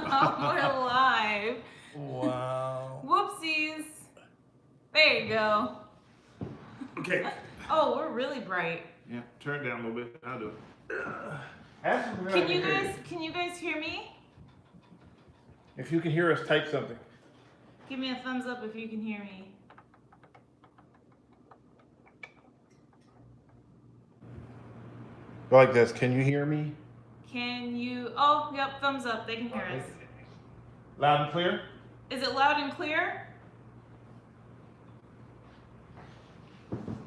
We're live. Wow. Whoopsies. There you go. Okay. Oh, we're really bright. Yeah, turn it down a little bit. I'll do it. Can you guys hear me? If you can hear us, type something. Give me a thumbs up if you can hear me. Go like this. Can you hear me? Can you? Oh, yep, thumbs up. They can hear us. Loud and clear? Is it loud and clear?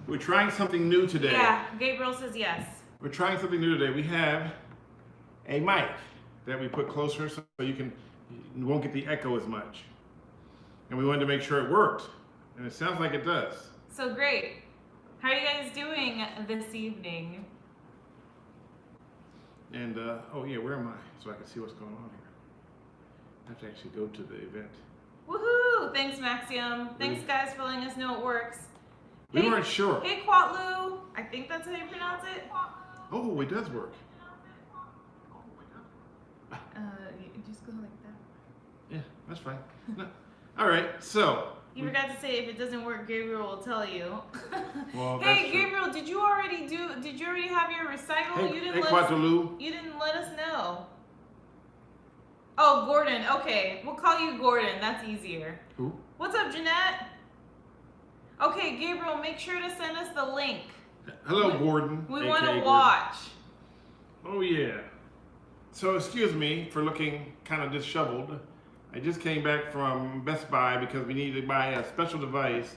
We're trying something new today. Yeah, Gabriel says yes. We're trying something new today. We have a mic that we put closer so you won't get the echo as much. And we wanted to make sure it worked. And it sounds like it does. So great. How are you guys doing this evening? And, oh yeah, where am I? So I can see what's going on here. I have to actually go to the event. Woohoo! Thanks, Maxium. Thanks, guys, for letting us know it works. We weren't sure. Hey, Quatlu. I think that's how you pronounce it. Oh, it does work. You just go like that. Yeah, that's fine. No. All right, so. You forgot to say if it doesn't work, Gabriel will tell you. Well, hey, Gabriel, did you already have your recital? Hey, you didn't let us know. Oh, Gordon. Okay, we'll call you Gordon. That's easier. Who? What's up, Jeanette? Okay, Gabriel, make sure to send us the link. Hello, Gordon. We want to watch. Oh, yeah. So, excuse me for looking kind of disheveled. I just came back from Best Buy because we needed to buy a special device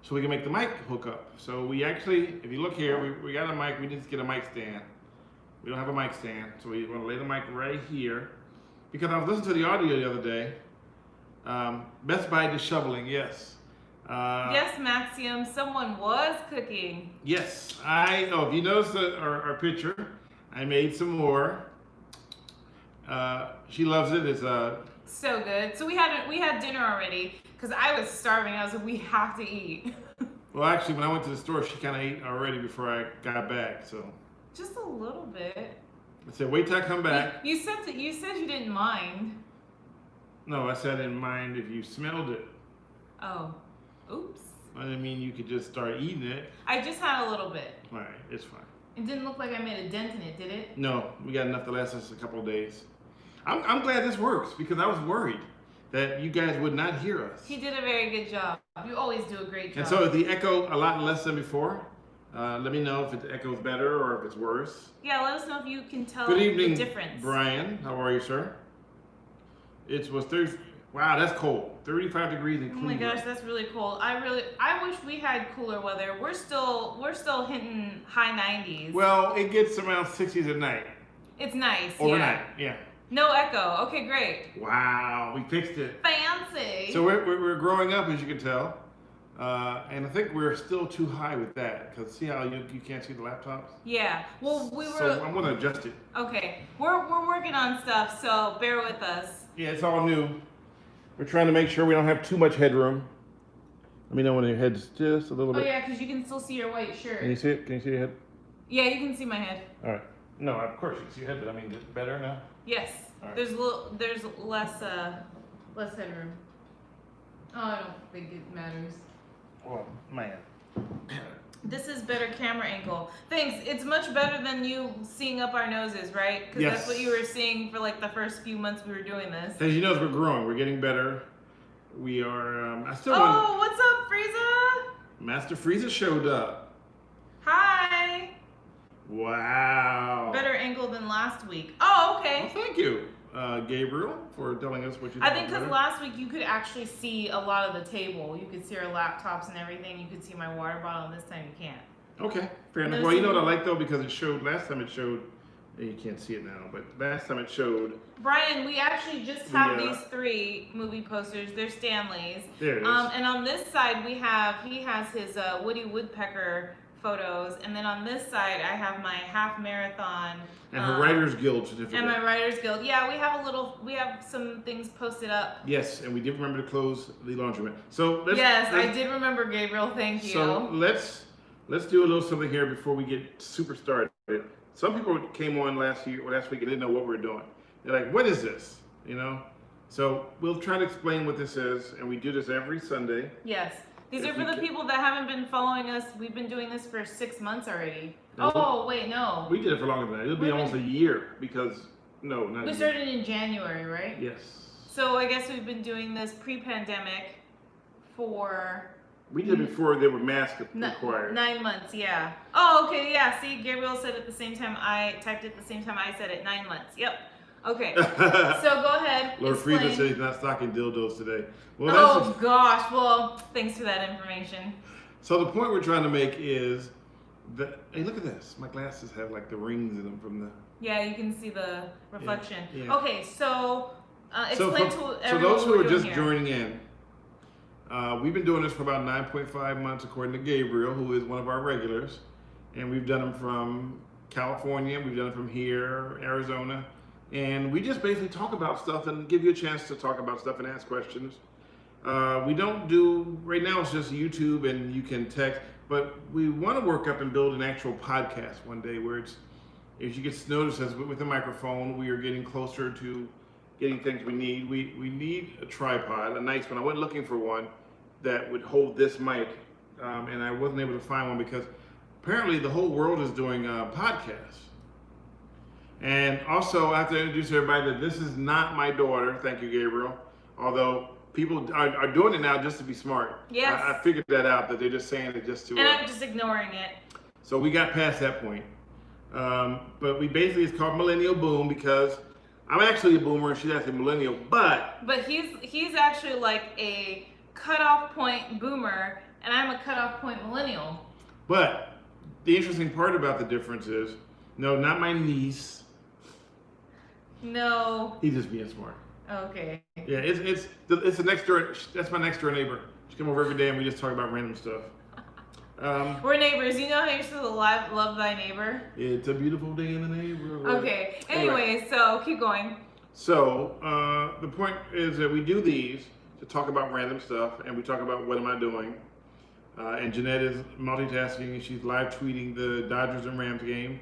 so we can make the mic hook up. So we actually, if you look here, we got a mic. We need to get a mic stand. We don't have a mic stand, so we want to lay the mic right here. Because I was listening to the audio the other day. Best Buy disheveling, yes. Yes, Maxium, someone was cooking. Yes, if you notice our picture, I made some more. She loves it. It's so good. So we had dinner already because I was starving. I was like, we have to eat. Well, actually, when I went to the store, she kind of ate already before I got back. So just a little bit. I said, wait till I come back. You said you didn't mind. No, I said I didn't mind if you smelled it. Oh, oops. I didn't mean you could just start eating it. I just had a little bit. All right, it's fine. It didn't look like I made a dent in it, did it? No, we got enough to last us a couple of days. I'm glad this works because I was worried that you guys would not hear us. He did a very good job. You always do a great job. And so is the echo a lot less than before? Let me know if it echoes better or if it's worse. Yeah, let us know if you can tell Good evening, the difference. Brian. How are you, sir? It was Thursday. Wow, that's cold. 35 degrees in Cleveland. Oh my gosh, that's really cold. I wish we had cooler weather. We're still hitting high 90s. Well, it gets around 60s at night. It's nice. Overnight, yeah. No echo. Okay, great. Wow, we fixed it. Fancy. So we're growing up, as you can tell. And I think we're still too high with that. Because see how you can't see the laptops? Yeah. Well, So I'm going to adjust it. Okay. We're working on stuff, so bear with us. Yeah, it's all new. We're trying to make sure we don't have too much headroom. Let me know when your head's just a little bit. Oh yeah, because you can still see your white shirt. Can you see it? Can you see your head? Yeah, you can see my head. All right. No, of course you can see your head, but I mean, is it better now? Yes. Right. There's less headroom. Oh, I don't think it matters. Oh man. This is better camera angle. Thanks. It's much better than you seeing up our noses, right? Because that's what you were seeing for like the first few months we were doing this. As you know, we're growing. We're getting better. We are. What's up, Frieza? Master Frieza showed up. Hi. Wow. Better angle than last week. Oh, okay. Well, thank you, Gabriel, for telling us what you I think because last week you could actually see a lot of the table. You could see our laptops and everything. You could see my water bottle, and this time you can't. Okay, fair enough. Well, you know what I like though, because it showed last time. It showed. You can't see it now, but last time it showed. Brian, we actually just have these 3 movie posters. They're Stanley's. There it is. And on this side he has his Woody Woodpecker photos, and then on this side I have my half marathon and her Writers Guild certificate. And my Writers Guild. Yeah, we have some things posted up. Yes, and we did remember to close the laundromat. So let's. Yes, I did remember, Gabriel. Thank you. So let's do a little something here before we get super started. Some people came on last week and didn't know what we were doing. They're like, "What is this?" you know. So we'll try to explain what this is, and we do this every Sunday. Yes. These are for the people that haven't been following us. We've been doing this for 6 months already. No, oh, wait, no. We did it for longer than that. It'll be almost a year because, no, not We started in January, right? Yes. So I guess we've been doing this pre-pandemic for... We did it before there were masks required. 9 months, yeah. Oh, okay, yeah. See, Gabriel said it at the same time I typed it at the same time I said it. 9 months. Yep. Okay. So go ahead. Lord Frieda said he's not stocking dildos today. Well, oh gosh. Well, thanks for that information. So the point we're trying to make is that, hey, look at this. My glasses have like the rings in them from the... Yeah, you can see the reflection. Yeah. Okay, so explain to everyone. So those who are just here. joining in, we've been doing this for about 9.5 months, according to Gabriel, who is one of our regulars. And we've done them from California, we've done it from here, Arizona. And we just basically talk about stuff and give you a chance to talk about stuff and ask questions. We don't do, right now it's just YouTube and you can text, but we want to work up and build an actual podcast one day where it's, as you get to notice as with the microphone, we are getting closer to getting things we need. We need a tripod, a nice one. I went looking for one that would hold this mic, and I wasn't able to find one because apparently the whole world is doing podcasts. And also, I have to introduce everybody that this is not my daughter. Thank you, Gabriel. Although people are doing it now just to be smart. Yes. I figured that out, that they're just saying it just to... And I'm just ignoring it. So we got past that point. But we basically, it's called Millennial Boom because I'm actually a boomer and she's actually a millennial, but he's actually like a cutoff point boomer and I'm a cutoff point millennial. But the interesting part about the difference is, no, not my niece. No. He's just being smart. Okay. Yeah, it's the next door. That's my next door neighbor. She come over every day and we just talk about random stuff. We're neighbors. You know how you're supposed to love thy neighbor? It's a beautiful day in the neighborhood. Okay. Anyway, so keep going. So the point is that we do these to talk about random stuff, and we talk about what am I doing. And Jeanette is multitasking, and she's live tweeting the Dodgers and Rams game.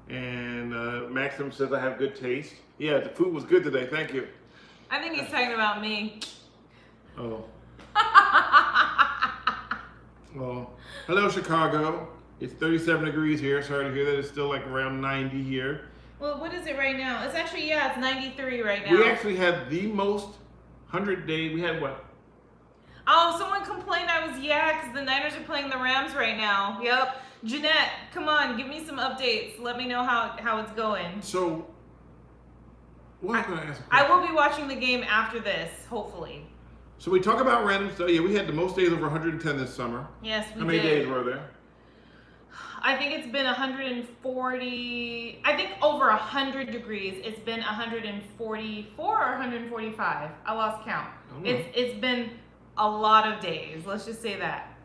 And Maxim says I have good taste. Yeah, the food was good today. Thank you. I think he's talking about me. Oh. Well, hello Chicago. It's 37 degrees here. Sorry to hear that. It's still like around 90 here. Well, what is it right now? It's actually, yeah, it's 93 right now. We actually had the most 100-day. We had what? Oh, someone complained because the Niners are playing the Rams right now. Yep. Jeanette, come on, give me some updates. Let me know how it's going. So, what am I going to ask? I will be watching the game after this, hopefully. So we talk about random stuff. Yeah, we had the most days over 110 this summer. Yes, we did. How many days were there? I think it's been 140, I think over 100 degrees. It's been 144 or 145. I lost count. It's been a lot of days. Let's just say that.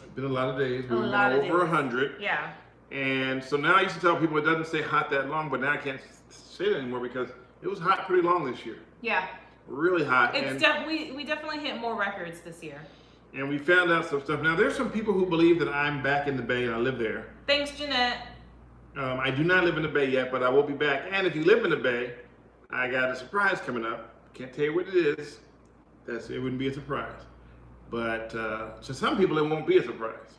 It's been a lot of days. We've been over 100. Yeah. And so now I used to tell people it doesn't stay hot that long, but now I can't say that anymore because it was hot pretty long this year. Yeah. Really hot. It's we definitely hit more records this year. And we found out some stuff. Now, there's some people who believe that I'm back in the Bay and I live there. Thanks, Jeanette. I do not live in the Bay yet, but I will be back. And if you live in the Bay, I got a surprise coming up. Can't tell you what it is. It wouldn't be a surprise. But to some people, it won't be a surprise.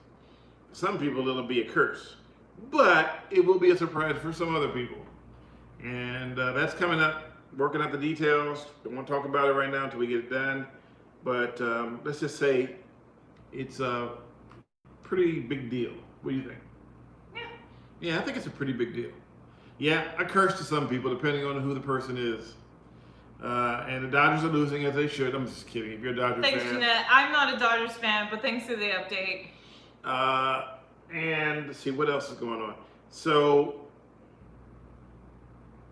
For some people, it'll be a curse. But it will be a surprise for some other people. And that's coming up. Working out the details. Don't want to talk about it right now until we get it done. But let's just say it's a pretty big deal. What do you think? Yeah. Yeah, I think it's a pretty big deal. Yeah, a curse to some people, depending on who the person is. And the Dodgers are losing as they should. I'm just kidding. If you're a Dodgers fan. Thanks, Jeanette. I'm not a Dodgers fan, but thanks for the update. And let's see, what else is going on? So,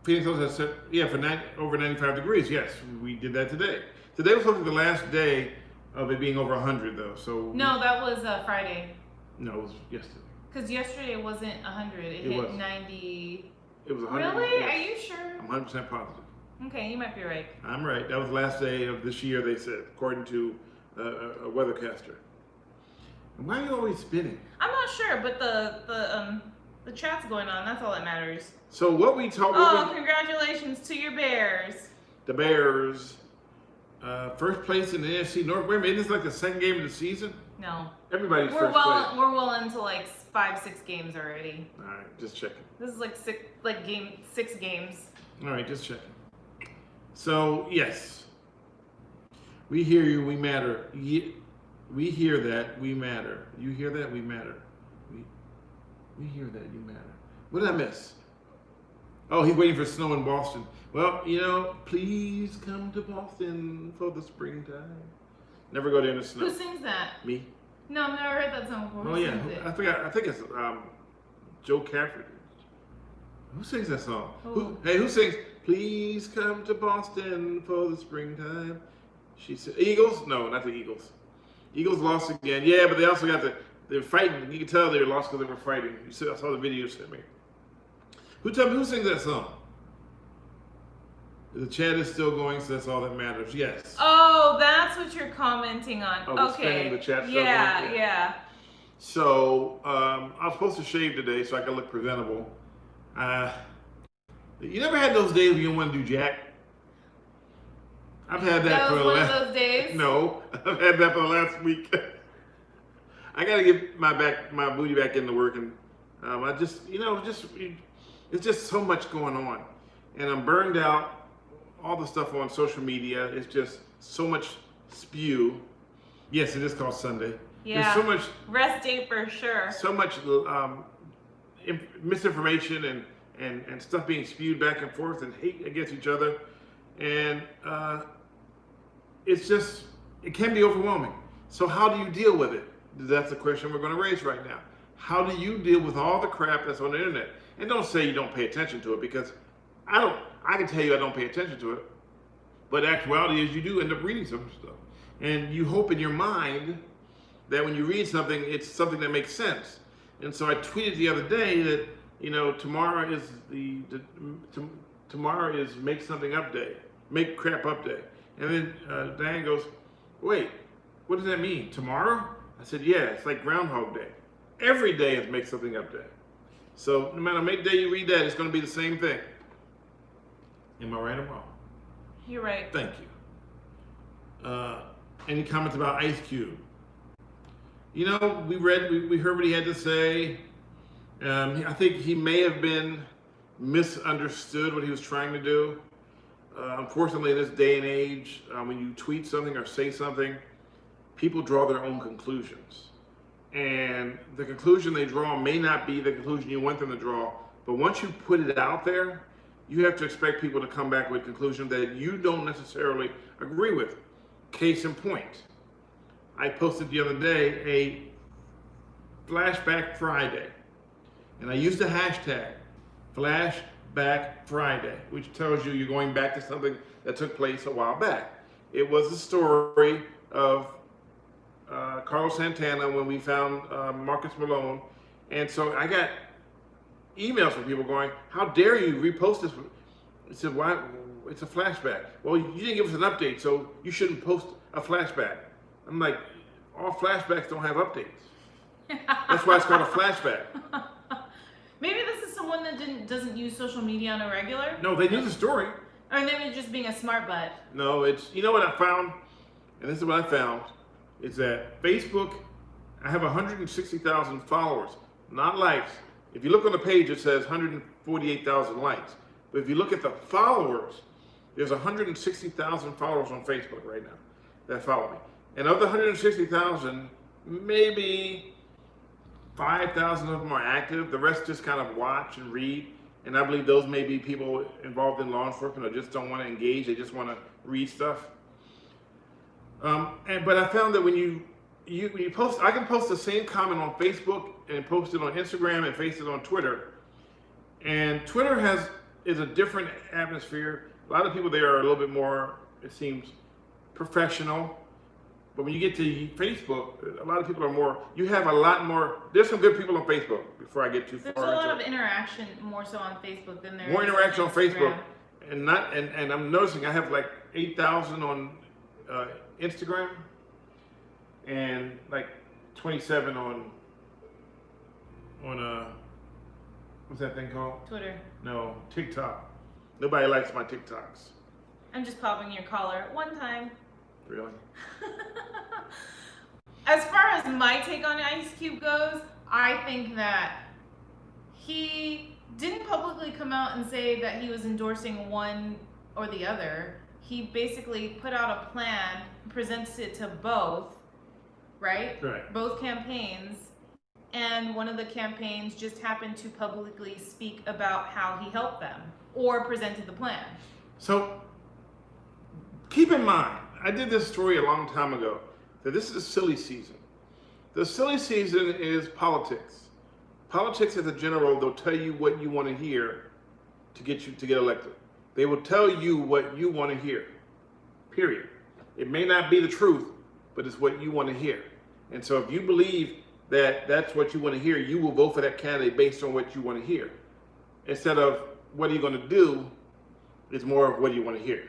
Phoenix has said, yeah, for over 95 degrees. Yes, we did that today. Today was supposed to be the last day of it being over 100, though. So no, that was Friday. No, it was yesterday. Because yesterday it wasn't 100. It hit 90. It was 100. Really? Yes. Are you sure? I'm 100% positive. Okay, you might be right. I'm right. That was the last day of this year, they said, according to a weathercaster. And why are you always spinning? I'm not sure, but the chat's going on. That's all that matters. So what we talk. Oh, congratulations to your Bears. the Bears, first place in the NFC North. Wait a minute, isn't this like the second game of the season? No. Everybody's We're first place. We're well into like 5-6 games already. All right, just checking. This is like 6 games. All right, just checking. So yes, we hear you. We matter. We hear that. We matter. You hear that? We matter. We hear that. You matter. What did I miss? Oh, he's waiting for snow in Boston. Well, please come to Boston for the springtime. Never go there in the snow. Who sings that? Me. No, I've never heard that song before. Oh Who yeah, sings it? I forgot. I think it's Joe Caffrey. Who sings that song? Who sings? Please come to Boston for the springtime. She said, Eagles? No, not the Eagles. Eagles lost again. Yeah, but they also they're fighting. You can tell they were lost because they were fighting. I saw the video sent me. Who sings that song? The chat is still going, so that's all that matters. Yes. Oh, that's what you're commenting on. Oh, okay. The chat still yeah, yeah. So I was supposed to shave today so I could look presentable. You never had those days when you don't want to do jack? I've had that for the last. One of those days? No, I've had that for the last week. I got to get my booty back into work, and I just, it's just so much going on, and I'm burned out. All the stuff on social media is just so much spew. Yes, it is called Sunday. Yeah. There's so much rest day for sure. So much misinformation and stuff being spewed back and forth and hate against each other, and it can be overwhelming. So how do you deal with it? That's the question we're going to raise right now. How do you deal with all the crap that's on the internet? And don't say you don't pay attention to it, because I can tell you I don't pay attention to it, but the actuality is you do end up reading some stuff, and you hope in your mind that when you read something, it's something that makes sense. And so I tweeted the other day that tomorrow is make something up day, make crap up day. And then Diane goes, wait, what does that mean? Tomorrow? I said, yeah, it's like Groundhog Day. Every day is make something up day. So no matter what day you read that, it's going to be the same thing. Am I right or wrong? You're right. Thank you. Any comments about Ice Cube? We heard what he had to say. I think he may have been misunderstood what he was trying to do. Unfortunately, in this day and age, when you tweet something or say something, people draw their own conclusions. And the conclusion they draw may not be the conclusion you want them to draw, but once you put it out there, you have to expect people to come back with a conclusion that you don't necessarily agree with. Case in point, I posted the other day a Flashback Friday, and I used the hashtag Flashback Friday, which tells you you're going back to something that took place a while back. It was the story of Carlos Santana when we found Marcus Malone, and so I got emails from people going, how dare you repost this? I said, why? It's a flashback. Well, you didn't give us an update, so you shouldn't post a flashback. I'm like, all flashbacks don't have updates. That's why it's called a flashback. Maybe this is someone that doesn't use social media on a regular? No, they knew the story. Or maybe just being a smart butt. No, it's, what I found, and this is what I found, is that Facebook, I have 160,000 followers, not likes. If you look on the page, it says 148,000 likes. But if you look at the followers, there's 160,000 followers on Facebook right now that follow me. And of the 160,000, maybe 5,000 of them are active. The rest just kind of watch and read. And I believe those may be people involved in law enforcement or just don't want to engage. They just want to read stuff. But I found that when you post, I can post the same comment on Facebook and post it on Instagram and post it on Twitter. And Twitter is a different atmosphere. A lot of people there are a little bit more, it seems, professional. But when you get to Facebook, a lot of people are more, you have a lot more, there's some good people on Facebook before I get too far into it. There's a lot of interaction more so on Facebook than there is more interaction on Facebook. Instagram. And I'm noticing I have like 8,000 on Instagram and like 27 on what's that thing called? Twitter. No, TikTok. Nobody likes my TikToks. I'm just popping your collar one time. Really? As far as my take on Ice Cube goes, I think that he didn't publicly come out and say that he was endorsing one or the other. He basically put out a plan, presents it to both, right? Right. Both campaigns. And one of the campaigns just happened to publicly speak about how he helped them or presented the plan. So keep in mind, I did this story a long time ago, that this is a silly season. The silly season is politics. Politics as a general, they'll tell you what you want to hear to get elected. They will tell you what you want to hear, period. It may not be the truth, but it's what you want to hear. And so if you believe that that's what you want to hear, you will vote for that candidate based on what you want to hear. Instead of what are you going to do, it's more of what do you want to hear.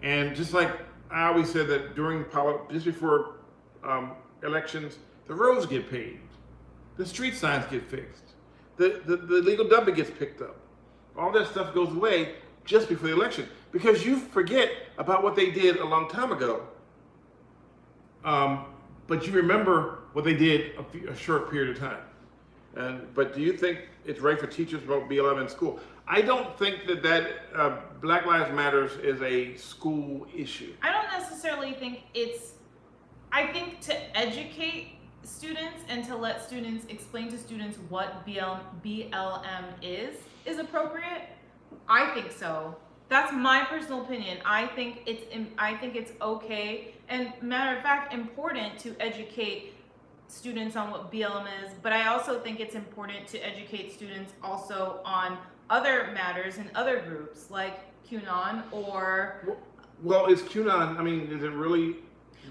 And just like I always said that during just before elections, the roads get paved, the street signs get fixed, the illegal dumping gets picked up. All that stuff goes away just before the election because you forget about what they did a long time ago. But you remember what they did a short period of time. But do you think it's right for teachers to vote BLM in school? I don't think that Black Lives Matters is a school issue. I don't necessarily think I think to educate students and to let students explain to students what BLM is appropriate. I think so. That's my personal opinion. I think it's okay and matter of fact important to educate students on what BLM is, but I also think it's important to educate students also on other matters and other groups like QAnon or... Well, is QAnon, I mean, is it really...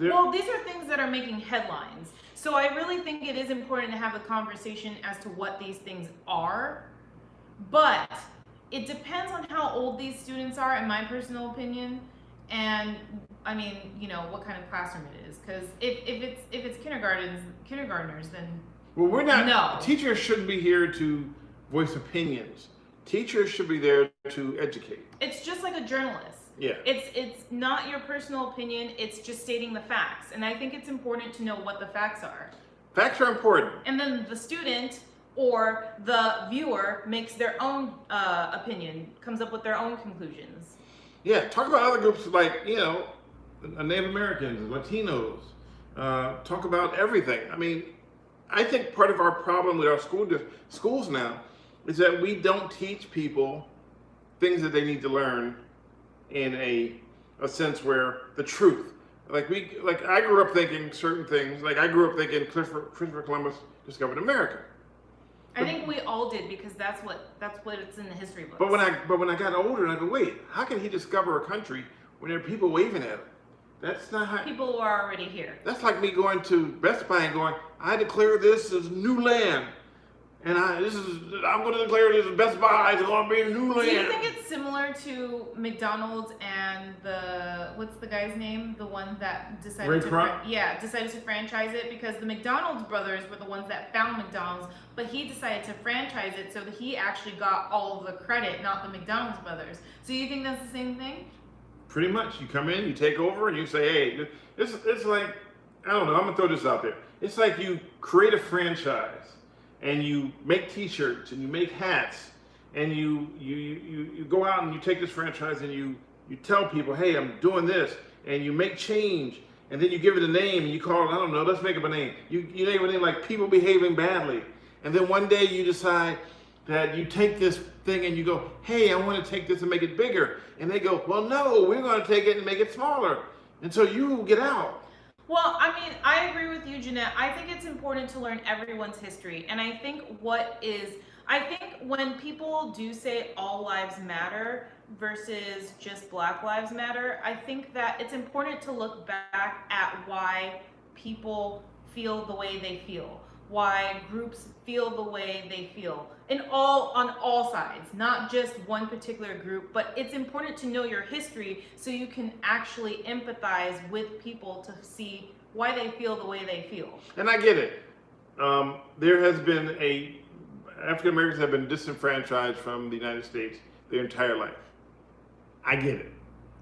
Well, these are things that are making headlines. So I really think it is important to have a conversation as to what these things are, but it depends on how old these students are, in my personal opinion, and I mean, you know, what kind of classroom it is. Because if it's kindergartners, then well, we're not. No. Teachers shouldn't be here to voice opinions. Teachers should be there to educate. It's just like a journalist. Yeah. It's not your personal opinion. It's just stating the facts, and I think it's important to know what the facts are. Facts are important. And then the student or the viewer makes their own opinion, comes up with their own conclusions. Yeah, talk about other groups like, you know, Native Americans, Latinos. Talk about everything. I mean, I think part of our problem with our schools now is that we don't teach people things that they need to learn in a sense where the truth. Like I grew up thinking certain things. Like I grew up thinking Christopher Columbus discovered America. I think we all did because that's what it's in the history books. But when I got older, I go, wait, how can he discover a country when there are people waving at him? That's not how. People who are already here. That's like me going to Best Buy and going, I declare this as new land, and I'm going to declare this as Best Buy is going to be a new land. Do you think it's similar to McDonald's and what's the guy's name? The one that decided to franchise it, because the McDonald's brothers were the ones that found McDonald's, but he decided to franchise it so that he actually got all of the credit, not the McDonald's brothers. So you think that's the same thing? Pretty much. You come in, you take over, and you say, hey, it's like, I don't know, I'm going to throw this out there. It's like you create a franchise, and you make t-shirts, and you make hats, and you go out and you take this franchise, and you tell people, hey, I'm doing this, and you make change, and then you give it a name, and you call it, I don't know, let's make up a name. You name a name like People Behaving Badly. And then one day you decide that you take this thing and you go, hey, I want to take this and make it bigger. And they go, well, no, we're going to take it and make it smaller. And so you get out. Well, I mean, I agree with you, Jeanette. I think it's important to learn everyone's history. And I think when people do say all lives matter versus just Black Lives Matter, I think that it's important to look back at why people feel the way they feel, why groups feel the way they feel, on all sides, not just one particular group. But it's important to know your history so you can actually empathize with people to see why they feel the way they feel. And I get it. There has been African Americans have been disenfranchised from the United States their entire life. I get it.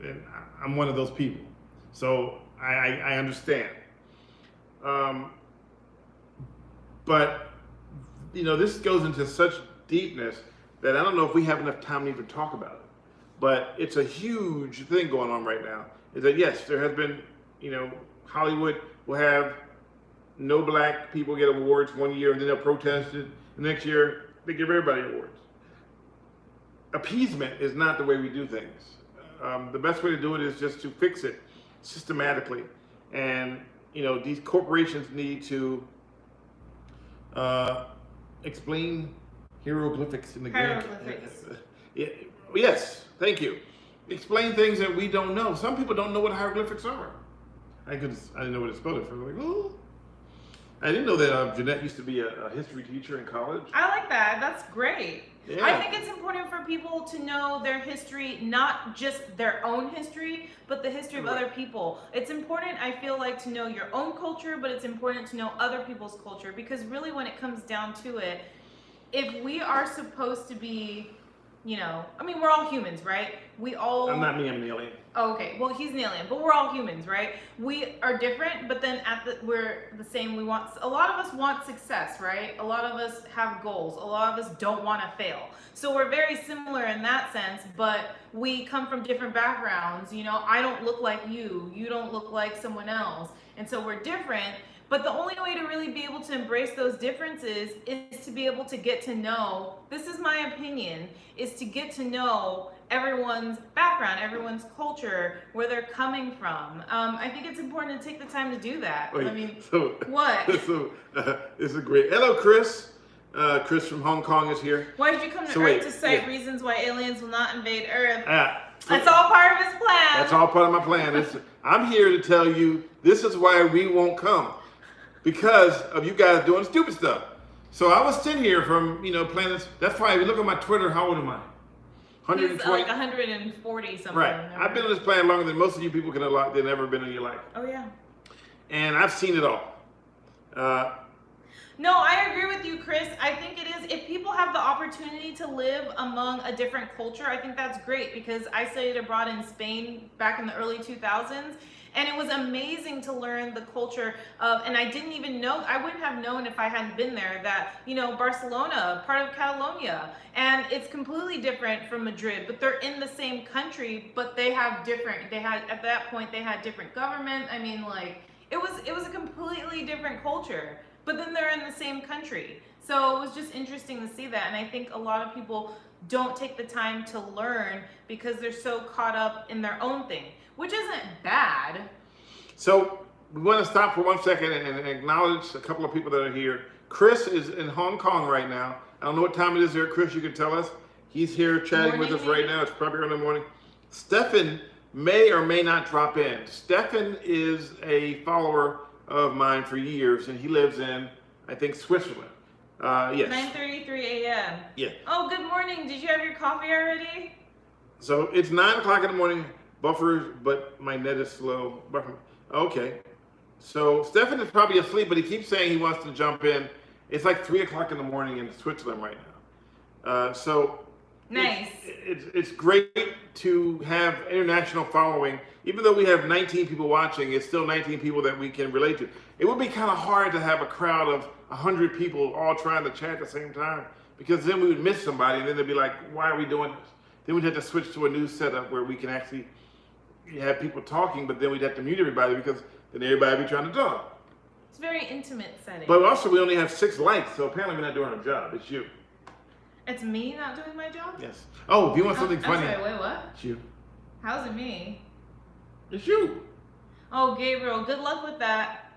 and I'm one of those people. So I understand. But, this goes into such deepness that I don't know if we have enough time to even talk about it. But it's a huge thing going on right now. Is that, yes, there has been, Hollywood will have no black people get awards one year and then they'll protest it. The next year, they give everybody awards. Appeasement is not the way we do things. The best way to do it is just to fix it systematically. And, these corporations need to explain hieroglyphics in the Greek. Hieroglyphics. Yes, thank you. Explain things that we don't know. Some people don't know what hieroglyphics are. I didn't know what it spelled at first. I'm like, oh. I didn't know that Jeanette used to be a history teacher in college. I like that. That's great. Yeah. I think it's important for people to know their history, not just their own history, but the history of other people. It's important, I feel like, to know your own culture, but it's important to know other people's culture, because really when it comes down to it, if we are supposed to be, we're all humans, right? I'm not me, I'm an alien. Oh, okay. Well, he's an alien, but we're all humans, right? We are different, but then we're the same. A lot of us want success, right? A lot of us have goals. A lot of us don't want to fail. So we're very similar in that sense, but we come from different backgrounds. I don't look like you. You don't look like someone else. And so we're different. But the only way to really be able to embrace those differences is to be able to get to know, this is my opinion, is to get to know everyone's background, everyone's culture, where they're coming from. I think it's important to take the time to do that. Wait, what? This is great. Hello, Chris. Chris from Hong Kong is here. Why did you come to Earth to cite reasons why aliens will not invade Earth? That's all part of his plan. That's all part of my plan. I'm here to tell you this is why we won't come. Because of you guys doing stupid stuff. So I was sitting here from, planets. That's why if you look at my Twitter, how old am I? 120? He's like 140 something. Right. I've been on this planet longer than most of you people can have ever been in your life. Oh, yeah. And I've seen it all. No, I agree with you, Chris. I think it is, if people have the opportunity to live among a different culture, I think that's great, because I studied abroad in Spain back in the early 2000s. And it was amazing to learn the culture of, and I didn't even know, I wouldn't have known if I hadn't been there, that, Barcelona, part of Catalonia, and it's completely different from Madrid, but they're in the same country, but at that point, they had different government. It was a completely different culture, but then they're in the same country. So it was just interesting to see that. And I think a lot of people don't take the time to learn because they're so caught up in their own thing, which isn't bad. So we want to stop for 1 second and acknowledge a couple of people that are here. Chris is in Hong Kong right now. I don't know what time it is there. Chris, you can tell us. He's here chatting with us right now. It's probably early in the morning. Stefan may or may not drop in. Stefan is a follower of mine for years, and he lives in, I think, Switzerland. Yes. 9:33 a.m. Yeah. Oh, good morning. Did you have your coffee already? So it's 9 o'clock in the morning. Buffers, but my net is slow. Okay. So Stefan is probably asleep, but he keeps saying he wants to jump in. It's like 3 o'clock in the morning in Switzerland right now. So nice. It's great to have international following. Even though we have 19 people watching, it's still 19 people that we can relate to. It would be kind of hard to have a crowd of 100 people all trying to chat at the same time, because then we would miss somebody, and then they'd be like, why are we doing this? Then we'd have to switch to a new setup where we can actually have people talking, but then we'd have to mute everybody, because then everybody would be trying to talk. It's a very intimate setting. But also, we only have 6 likes, so apparently we're not doing our job. It's you. It's me not doing my job? Yes. Oh, do you want something funny? I'm sorry, wait, what? It's you. How's it me? It's you. Oh, Gabriel, good luck with that.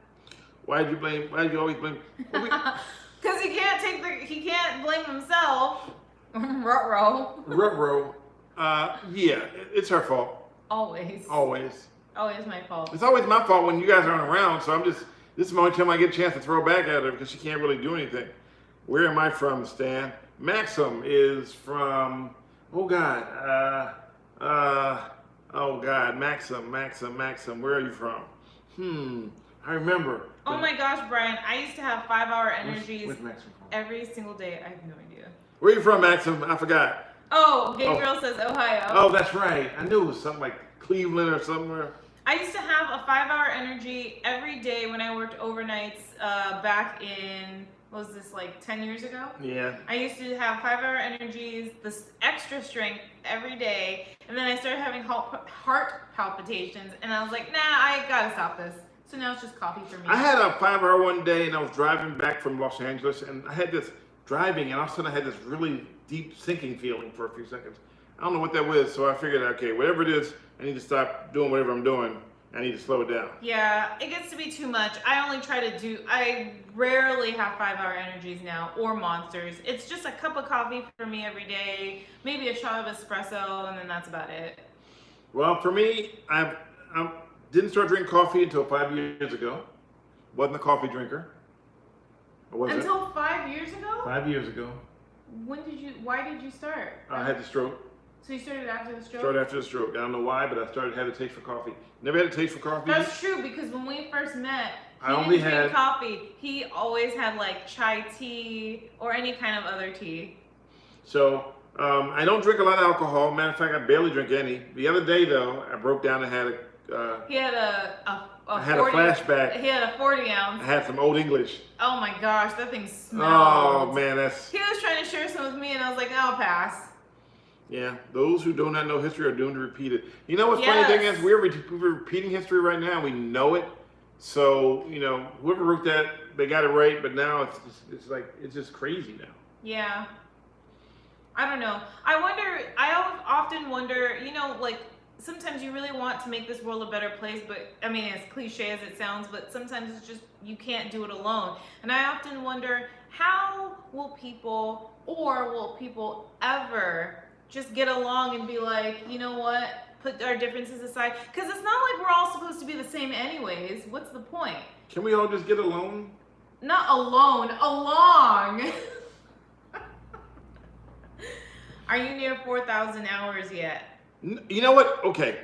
Why did you always blame? Because he can't blame himself. Ruh-roh. Yeah, it's her fault. Always. Always. Always my fault. It's always my fault when you guys aren't around, so this is the only time I get a chance to throw back at her, because she can't really do anything. Where am I from, Stan? Maxim is from, Maxim, where are you from? I remember. Oh my gosh, Brian, I used to have 5-hour energies Where's Maxim from? every single day. I have no idea. Where are you from, Maxim? I forgot. Oh, Gabriel says Ohio. Oh, that's right. I knew it was something like Cleveland or somewhere. I used to have a 5-hour energy every day when I worked overnights back in, what was this, like 10 years ago? Yeah. I used to have 5-hour energies, this extra strength every day, and then I started having heart palpitations, and I was like, nah, I gotta stop this. So now it's just coffee for me. I had a 5-hour one day, and I was driving back from Los Angeles, and I had this driving, and all of a sudden I had this really deep sinking feeling for a few seconds. I don't know what that was, so I figured, okay, whatever it is, I need to stop doing whatever I'm doing. I need to slow it down. Yeah, it gets to be too much. I rarely have 5-hour energies now, or monsters. It's just a cup of coffee for me every day, maybe a shot of espresso, and then that's about it. Well, for me, I didn't start drinking coffee until 5 years ago. Wasn't a coffee drinker. Until 5 years ago? 5 years ago. Why did you start? I had the stroke. So you started after the stroke? Started after the stroke. I don't know why, but I had a taste for coffee. Never had a taste for coffee. That's true, because when we first met, I only didn't drink had coffee. He always had like chai tea or any kind of other tea. So I don't drink a lot of alcohol. Matter of fact, I barely drink any. The other day, though, I broke down and had he had I had 40, a flashback. He had a 40 ounce. I had some Old English. Oh my gosh, that thing smelled. Oh man, He was trying to share some with me, and I was like, I'll pass. Yeah, those who do not know history are doomed to repeat it. You know what's funny thing is, we're repeating history right now. We know it. So, you know, whoever wrote that, they got it right. But now it's just crazy now. Yeah. I don't know. I often wonder, you know, like, sometimes you really want to make this world a better place, but I mean, as cliche as it sounds, but sometimes it's just, you can't do it alone. And I often wonder, how will people ever just get along and be like, you know what, put our differences aside? Because it's not like we're all supposed to be the same anyways. What's the point? Can we all just get along? Not alone, along. Are you near 4,000 hours yet? You know what? Okay.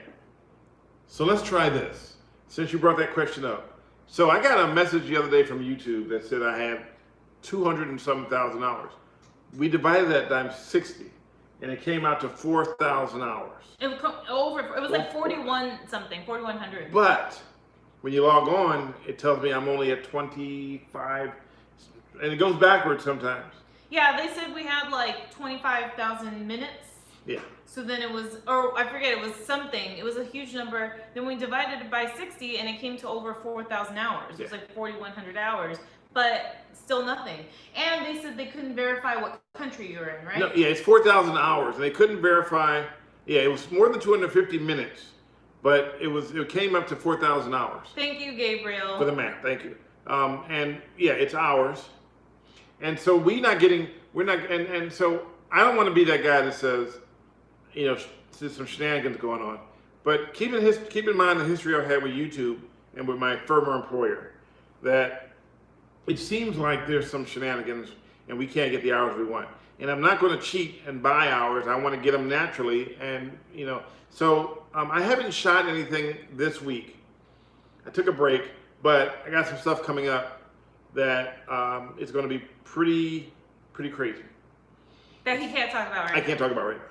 So let's try this, since you brought that question up. So I got a message the other day from YouTube that said I had 200 and some thousand hours. We divided that times 60. And it came out to 4,000 hours. It was like 41 something, 4,100. But when you log on, it tells me I'm only at 25, and it goes backwards sometimes. Yeah, they said we had like 25,000 minutes. Yeah. So then it was, or I forget, it was something. It was a huge number. Then we divided it by 60, and it came to over 4,000 hours. It was like 4,100 hours. But still nothing. And they said they couldn't verify what country you're in, right? No, yeah, it's 4,000 hours, and they couldn't verify. Yeah, it was more than 250 minutes, but it came up to 4,000 hours. Thank you, Gabriel. For the math, thank you. And yeah, it's hours. And so and so I don't want to be that guy that says, you know, there's some shenanigans going on. But keep in mind the history I've had with YouTube and with my former employer, that it seems like there's some shenanigans and we can't get the hours we want. And I'm not going to cheat and buy hours. I want to get them naturally. And, you know, so I haven't shot anything this week. I took a break, but I got some stuff coming up that is going to be pretty crazy. That he can't talk about right now. I can't talk about right now.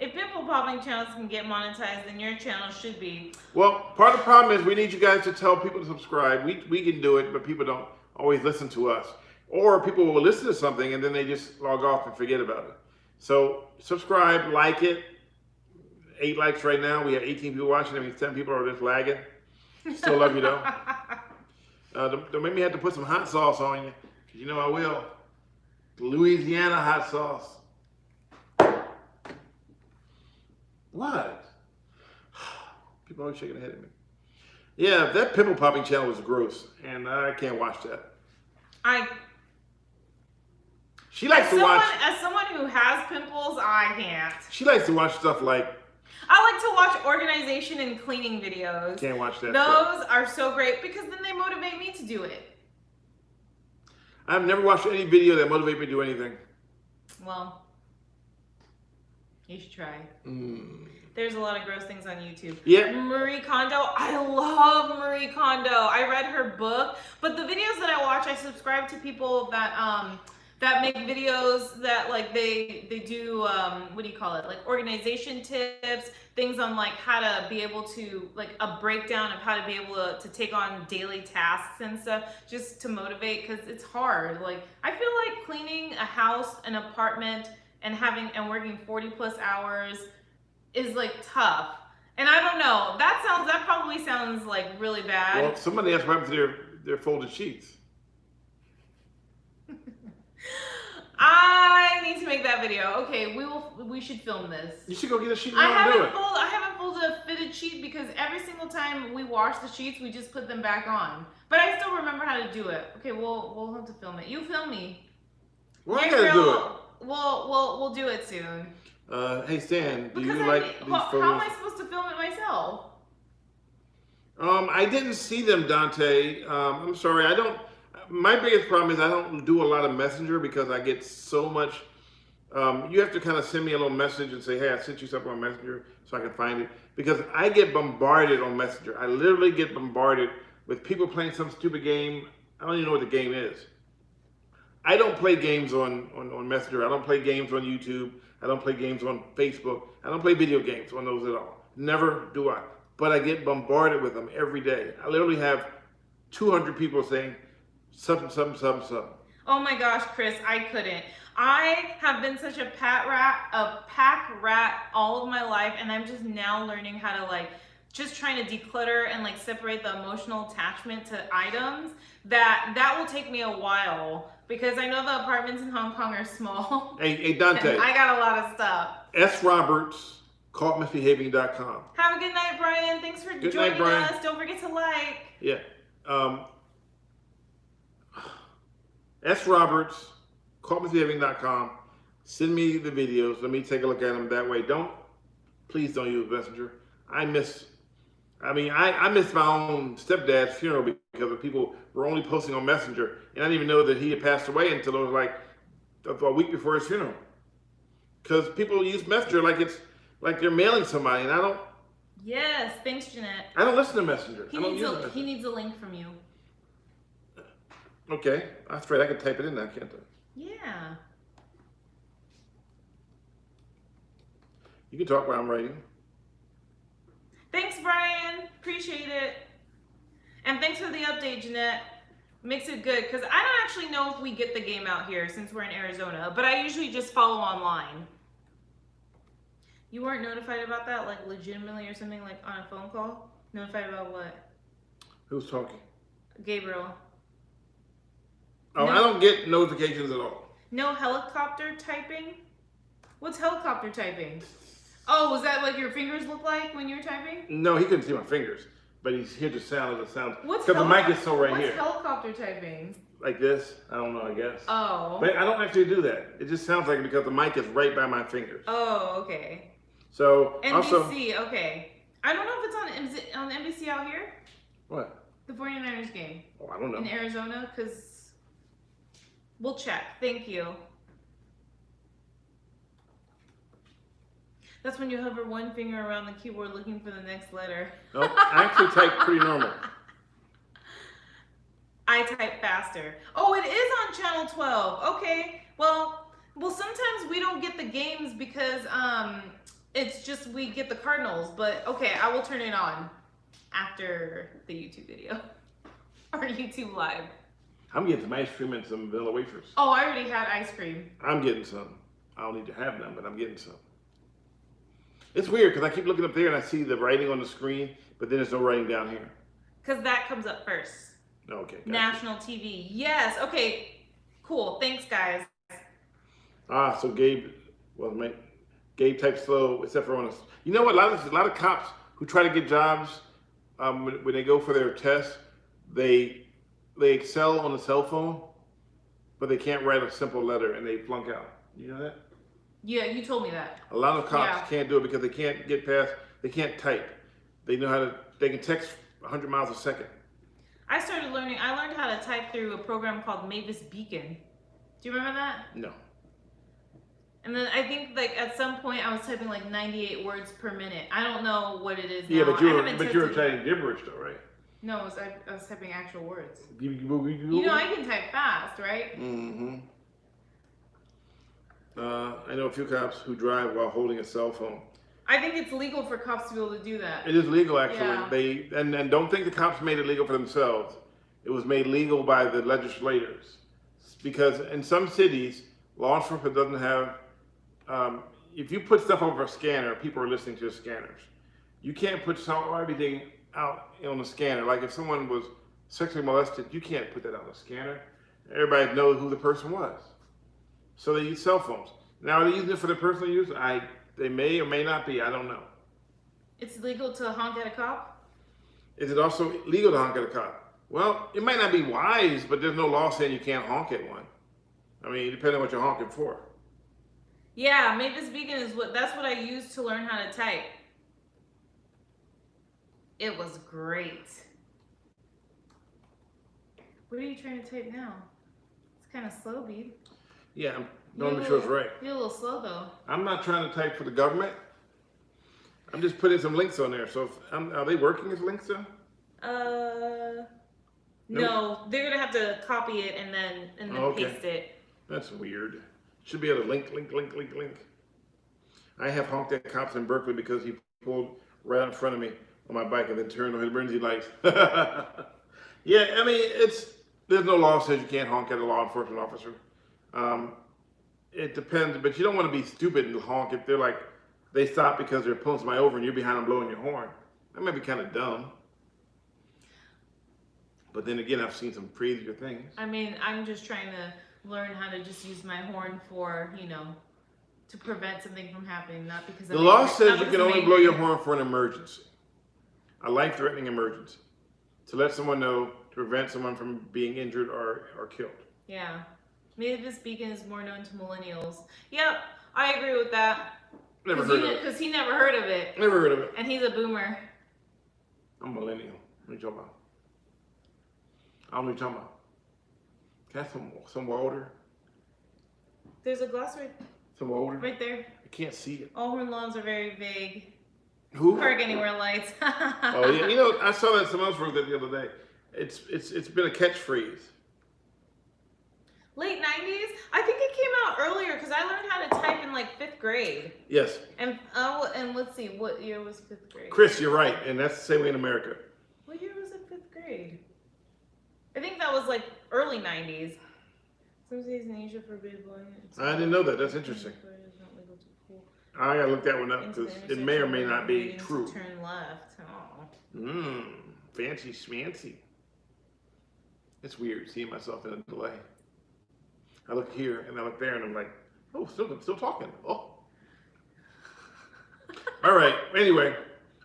If pimple popping channels can get monetized, then your channel should be. Well, part of the problem is we need you guys to tell people to subscribe. We can do it, but people don't always listen to us. Or people will listen to something and then they just log off and forget about it. So subscribe, like it. 8 likes right now. We have 18 people watching. I mean, 10 people are just lagging. Still love you though. Don't make me have to put some hot sauce on you. You know I will. Louisiana hot sauce. What? People always shaking their head at me. Yeah, that pimple popping channel was gross, and I can't watch that. She likes to watch. As someone who has pimples, I can't. She likes to watch stuff like. I like to watch organization and cleaning videos. Can't watch that. Those are so great because then they motivate me to do it. I've never watched any video that motivates me to do anything. Well, you should try. There's a lot of gross things on YouTube. Yeah. Marie Kondo. I love Marie Kondo. I read her book, but the videos that I watch, I subscribe to people that that make videos that like they do what do you call it, like organization tips, things on like how to be able to, like a breakdown of how to be able to take on daily tasks and stuff, just to motivate, because it's hard. Like I feel like cleaning a house, an apartment, and working 40 plus hours is like tough. And I don't know, that probably sounds like really bad. Well, somebody else wipes their folded sheets. I need to make that video. Okay, we should film this. You should go get a sheet and I do it. haven't folded a fitted sheet because every single time we wash the sheets, we just put them back on. But I still remember how to do it. Okay, we'll have to film it. You film me. Well, I gotta do it. We'll do it soon. Hey Stan, do you Because like these photos? how am I supposed to film it myself? I didn't see them, Dante. I'm sorry. I don't. My biggest problem is I don't do a lot of Messenger because I get so much. You have to kind of send me a little message and say, "Hey, I sent you something on Messenger so I can find it." Because I get bombarded on Messenger. I literally get bombarded with people playing some stupid game. I don't even know what the game is. I don't play games on Messenger. I don't play games on YouTube. I don't play games on Facebook. I don't play video games on those at all. Never do I. But I get bombarded with them every day. I literally have 200 people saying something. Oh my gosh, Chris, I couldn't. I have been such a pack rat all of my life, and I'm just now learning how to like just trying to declutter and like separate the emotional attachment to items. That will take me a while because I know the apartments in Hong Kong are small. Hey Dante. I got a lot of stuff. S. Roberts, caughtmisbehaving.com. Have a good night, Brian. Thanks for joining us. Don't forget to like. Yeah. S. Roberts, caughtmisbehaving.com. Send me the videos. Let me take a look at them that way. Please don't use Messenger. I miss my own stepdad's funeral because the people were only posting on Messenger, and I didn't even know that he had passed away until it was like a week before his funeral. Because people use Messenger like it's like they're mailing somebody, and I don't. Yes, thanks, Jeanette. I don't listen to Messenger. He needs a link from you. Okay, that's right. I can type it in now, can't I? Yeah. You can talk while I'm writing. Thanks, Brian. Appreciate it. And thanks for the update, Jeanette. Makes it good, because I don't actually know if we get the game out here since we're in Arizona, but I usually just follow online. You weren't notified about that, like legitimately or something, like on a phone call? Notified about what? Who's talking? Gabriel. Oh, no. I don't get notifications at all. No helicopter typing? What's helicopter typing? Oh, was that like your fingers look like when you were typing? No, he couldn't see my fingers, but he's heard the sound of the sound. Because the mic is so right here. What's helicopter typing? Like this? I don't know, I guess. Oh. But I don't actually do that. It just sounds like it because the mic is right by my fingers. Oh, okay. So, NBC, also, okay. I don't know if it's on NBC out here. What? The 49ers game. Oh, I don't know. In Arizona, because we'll check. Thank you. That's when you hover one finger around the keyboard looking for the next letter. No, I actually type pretty normal. I type faster. Oh, it is on channel 12. Okay. Well, sometimes we don't get the games because it's just we get the Cardinals. But okay, I will turn it on after the YouTube video or YouTube live. I'm getting some ice cream and some vanilla wafers. Oh, I already had ice cream. I'm getting some. I don't need to have none, but I'm getting some. It's weird because I keep looking up there and I see the writing on the screen, but then there's no writing down here. Because that comes up first. Okay. Gotcha. National TV. Yes. Okay. Cool. Thanks, guys. So Gabe types slow, except for on us. You know what? A lot of cops who try to get jobs, when they go for their test, they excel on the cell phone, but they can't write a simple letter and they flunk out. You know that? Yeah, you told me that. A lot of cops can't do it because they can't get past, they can't type. They can text 100 miles a second. I learned how to type through a program called Mavis Beacon. Do you remember that? No. And then I think like at some point I was typing like 98 words per minute. I don't know what it is now. Yeah, but you were typing gibberish though, right? No, I was typing actual words. You know I can type fast, right? Mm-hmm. I know a few cops who drive while holding a cell phone. I think it's legal for cops to be able to do that. It is legal, actually. Yeah. And don't think the cops made it legal for themselves. It was made legal by the legislators, because in some cities, law enforcement doesn't have. If you put stuff over a scanner, people are listening to the scanners. You can't put everything out on the scanner. Like if someone was sexually molested, you can't put that on the scanner. Everybody knows who the person was. So they use cell phones. Now, are they using it for their personal use? They may or may not be. I don't know. It's legal to honk at a cop? Is it also legal to honk at a cop? Well, it might not be wise, but there's no law saying you can't honk at one. I mean, depending on what you're honking for. Yeah, Mavis Beacon that's what I used to learn how to type. It was great. What are you trying to type now? It's kind of slow, Bede. Yeah, I'm going to make sure it's right. You're a little slow, though. I'm not trying to type for the government. I'm just putting some links on there. So, are they working as links, though? No, they're gonna have to copy it and then paste it. That's weird. Should be able to link. I have honked at cops in Berkeley because he pulled right in front of me on my bike and then turned on his emergency lights. Yeah, I mean, there's no law says you can't honk at a law enforcement officer. It depends, but you don't want to be stupid and honk if they stop because they're pulling somebody over and you're behind them blowing your horn. That might be kind of dumb. But then again, I've seen some crazier things. I mean, I'm just trying to learn how to just use my horn for, to prevent something from happening, not because the law says you can only blow your horn for an emergency, a life-threatening emergency, to let someone know, to prevent someone from being injured or killed. Yeah. Mavis Beacon is more known to millennials. Yep, I agree with that. Never heard of it. Because he never heard of it. Never heard of it. And he's a boomer. I'm millennial. What are you talking about? I don't know what you're talking about. Can I have some water? There's a glass Some water? right there. I can't see it. All horn laws are very vague. Who? Park anywhere lights. Oh yeah, I saw that someone else wrote that the other day. It's been a catchphrase. Late 90s? I think it came out earlier because I learned how to type in like 5th grade. Yes. And let's see, what year was 5th grade? Chris, you're right, and that's the same way in America. What year was it 5th grade? I think that was like early 90s. Some cities in Asia forbid blowing. I didn't know that. That's interesting. I gotta look that one up because it may or may not be true. Turn left. Oh. Fancy schmancy. It's weird seeing myself in a delay. I look here and I look there and I'm like, oh, still talking. Oh. All right. Anyway,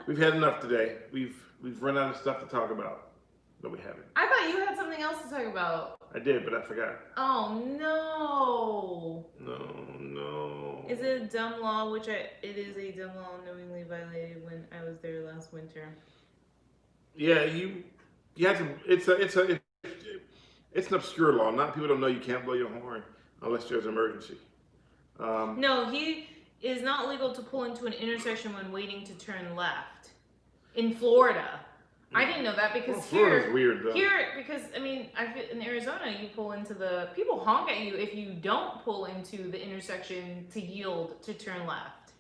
we've had enough today. We've run out of stuff to talk about, but we haven't. I thought you had something else to talk about. I did, but I forgot. Oh no. No. Is it a dumb law? It is a dumb law knowingly violated when I was there last winter. Yeah, you have to. It's an obscure law. Not people don't know you can't blow your horn unless there's an emergency. No, he is not legal to pull into an intersection when waiting to turn left in Florida. I didn't know that because Florida's weird though. In Arizona, you pull into people honk at you if you don't pull into the intersection to yield to turn left.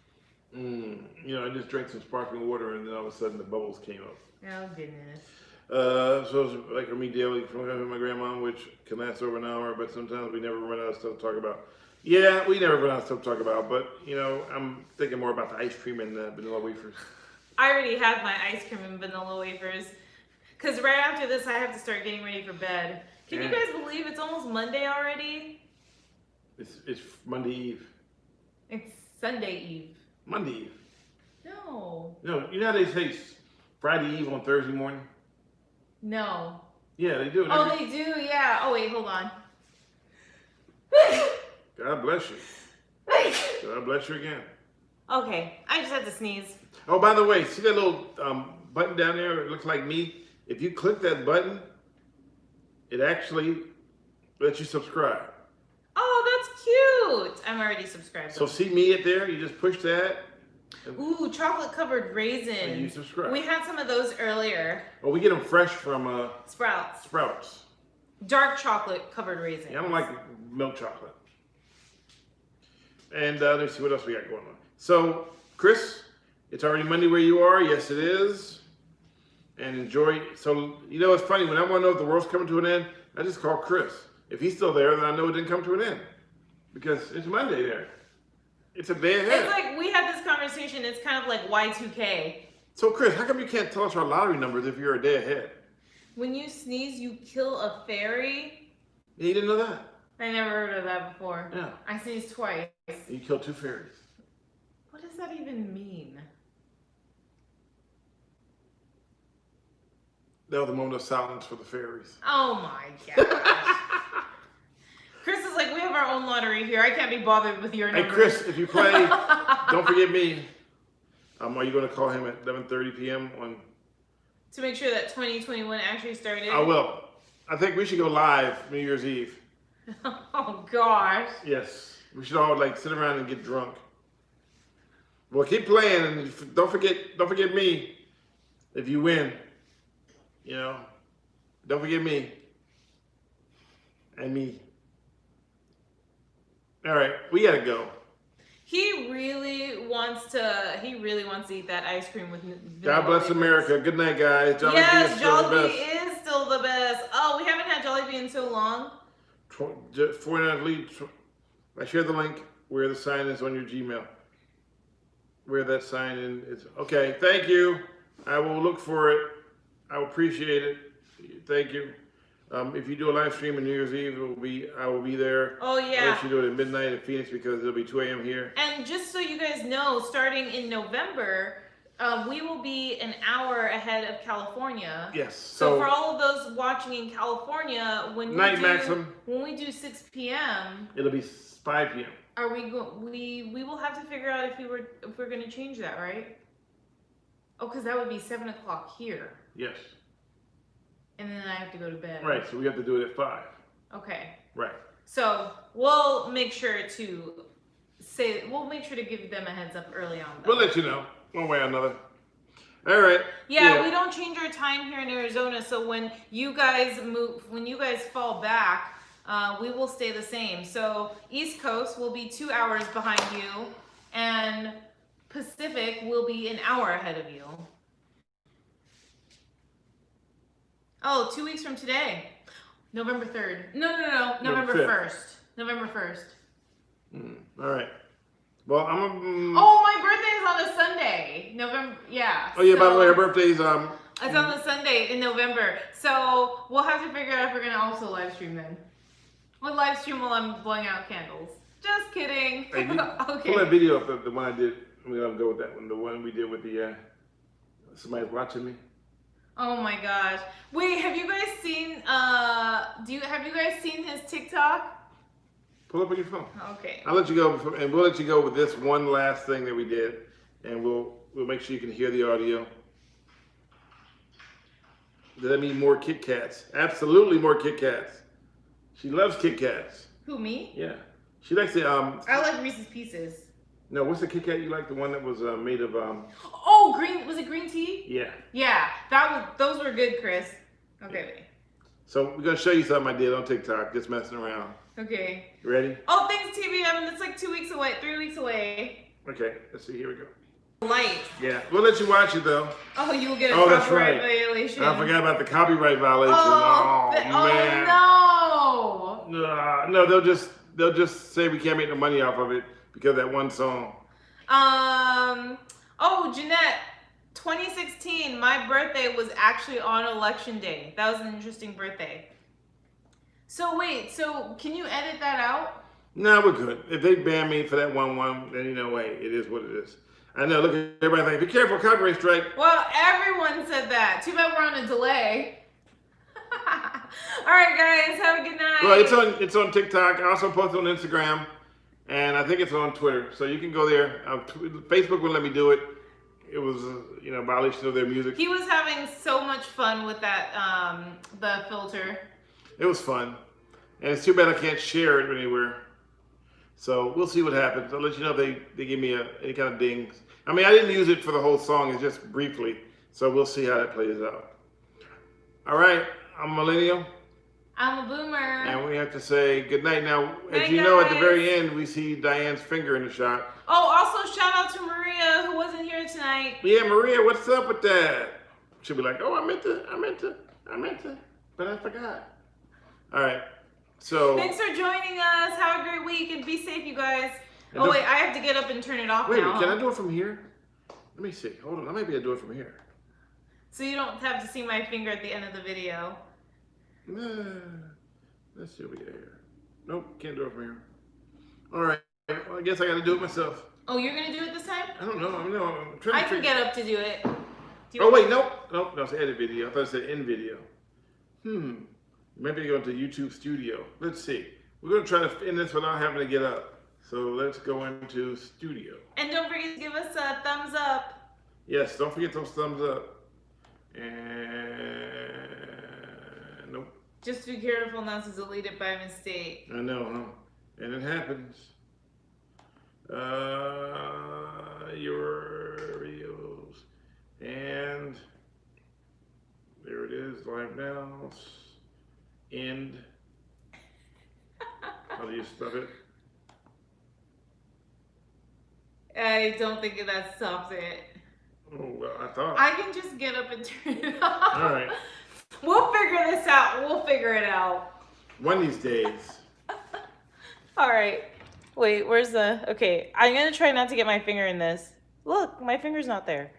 I just drank some sparkling water and then all of a sudden the bubbles came up. Oh goodness. So it's like me daily from my grandma, which can last over an hour, but sometimes we never run out of stuff to talk about. Yeah, we never run out of stuff to talk about, but I'm thinking more about the ice cream and the vanilla wafers. I already have my ice cream and vanilla wafers. Because right after this, I have to start getting ready for bed. Can you guys believe it's almost Monday already? It's Monday Eve. It's Sunday Eve. Monday Eve. No. No, you know how they say Friday Eve on Thursday morning? No. Yeah, they do. Oh, they do? Yeah. Oh, wait, hold on. God bless you. God bless you again. Okay, I just had to sneeze. Oh, by the way, see that little button down there? It looks like me. If you click that button, it actually lets you subscribe. Oh, that's cute. I'm already subscribed. So see me at there? You just push that. Ooh, chocolate-covered raisins. And you subscribe. We had some of those earlier. Well, we get them fresh from Sprouts. Sprouts. Dark chocolate-covered raisins. Yeah, I don't like milk chocolate. And let me see what else we got going on. So, Chris, it's already Monday where you are. Yes, it is. And enjoy. So, you know, it's funny. When I want to know if the world's coming to an end, I just call Chris. If he's still there, then I know it didn't come to an end. Because it's Monday there. It's a day ahead. It's like we had this conversation. It's kind of like Y2K. So, Chris, how come you can't tell us our lottery numbers if you're a day ahead? When you sneeze, you kill a fairy. Yeah, you didn't know that? I never heard of that before. Yeah. I sneezed twice. You killed 2 fairies. What does that even mean? That was the moment of silence for the fairies. Oh my gosh. Chris is like, we have our own lottery here. I can't be bothered with your numbers. Hey, Chris, if you play, don't forget me. Are you going to call him at 11:30 p.m. on? To make sure that 2021 actually started? I will. I think we should go live New Year's Eve. Oh gosh. Yes. We should all like sit around and get drunk. Well, keep playing and don't forget me if you win. You know, don't forget me and me. All right, we gotta go. He really wants to eat that ice cream with God bless America. Good night, guys. Jollibee yes, is still the Jollibee best. is still the best. Oh, we haven't had Jollibee in so long. 49 lead. I share the link where the sign is on your Gmail. Where that sign is. Okay, thank you. I will look for it. I will appreciate it. Thank you. If you do a live stream on New Year's Eve, I will be there. Oh yeah. I'll let you do it at midnight in Phoenix because it'll be 2 a.m. here. And just so you guys know, starting in November, we will be an hour ahead of California. Yes. So for all of those watching in California, when we do 6 p.m., it'll be 5 p.m. Are we will have to figure out if we're going to change that, right? Oh, because that would be 7 o'clock here. Yes. And then I have to go to bed. Right, so we have to do it at 5. Okay. Right. So we'll make sure to give them a heads up early on. Though. We'll let you know, one way or another. All right. Yeah, we don't change our time here in Arizona, so when you guys fall back, we will stay the same. So East Coast will be 2 hours behind you, and Pacific will be an hour ahead of you. Oh, 2 weeks from today. November 3rd. No. November 1st. November 1st. All right. Well, Oh, my birthday is on a Sunday. November, yeah. Oh, yeah, by the way, her birthday's... It's on the Sunday in November. So we'll have to figure out if we're going to also live stream then. We'll live stream while I'm blowing out candles. Just kidding. Hey, okay. Pull that video up, the one I did. We're going to go with that one. The one we did with the... somebody's watching me. Oh my gosh. Wait, have you guys seen have you guys seen his TikTok? Pull up on your phone. Okay. I'll let you go and we'll let you go with this one last thing that we did, and we'll make sure you can hear the audio. Does that mean more Kit Kats? Absolutely more Kit Kats. She loves Kit Kats. Who, me? Yeah. She likes the I like Reese's Pieces. No, what's the Kit Kat you like? The one that was made of Oh, green, was it green tea? Yeah. Yeah, those were good, Chris. Okay, wait. So we're gonna show you something I did on TikTok, just messing around. Okay. You ready? Oh, thanks, TBM. It's like 2 weeks away, 3 weeks away. Okay, let's see. Here we go. Light. Yeah, we'll let you watch it though. Oh, you will get a that's copyright right. violation. I forgot about the copyright violation. Man. Oh no. No, they'll just say we can't make no money off of it because of that one song. Oh, Jeanette, 2016, my birthday was actually on election day. That was an interesting birthday. So wait, can you edit that out? No, we're good. If they ban me for that one, then you know, hey, it is what it is. I know, look at everybody thinking, be careful, copyright strike. Well, everyone said that. Too bad we're on a delay. All right, guys, have a good night. Well, it's on TikTok. I also post it on Instagram. And I think it's on Twitter, so you can go there. Facebook wouldn't let me do it. It was, violation of their music. He was having so much fun with that, the filter. It was fun. And it's too bad I can't share it anywhere. So we'll see what happens. I'll let you know if they give me any kind of dings. I mean, I didn't use it for the whole song. It's just briefly. So we'll see how that plays out. All right. I'm Millennial. I'm a boomer. And we have to say good night. Now, as Night, you know, at the guys. very end, we see Diane's finger in the shot. Oh, also shout out to Maria who wasn't here tonight. Yeah, Maria, what's up with that? She'll be like, oh, I meant to, but I forgot. All right, so. Thanks for joining us. Have a great week and be safe, you guys. And Oh wait, I have to get up and turn it off wait, now. can I do it from here? Let me see. Hold on, I might be able to do it from here. So you don't have to see my finger at the end of the video. Let's see what we got here. Nope, can't do it from here. All right, well, I guess I got to do it myself. Oh, you're gonna do it this time? I don't know. I'm trying I to can figure. get up to do it. Do you Oh want- wait, nope, no, it's edit video. I thought it said end video. Maybe go into YouTube Studio. Let's see. We're gonna try to end this without having to get up. So let's go into Studio. And don't forget to give us a thumbs up. Yes, don't forget those thumbs up. And nope. Just be careful not to delete it by mistake. I know, huh? And it happens. Your videos. And there it is, live now. End. How do you stop it? I don't think that stops it. Oh, well, I thought. I can just get up and turn it off. All right. We'll figure this out. We'll figure it out. One of these days. All right. Wait, where's the... Okay, I'm going to try not to get my finger in this. Look, my finger's not there.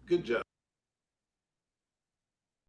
Good job.